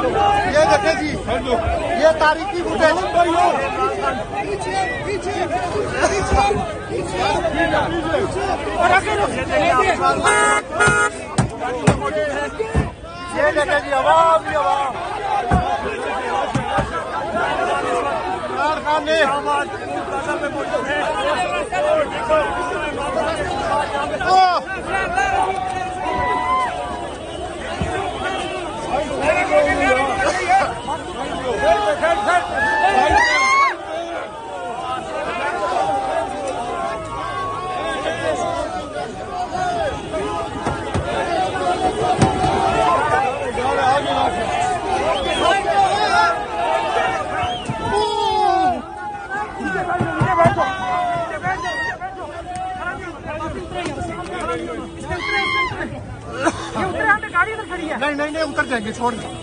ये देखे जी, ये तारीखी फुटेज। ये देखे जी, आवाम ही आवाम कारखाने नहीं उतर जाएंगे, छोड़ दो।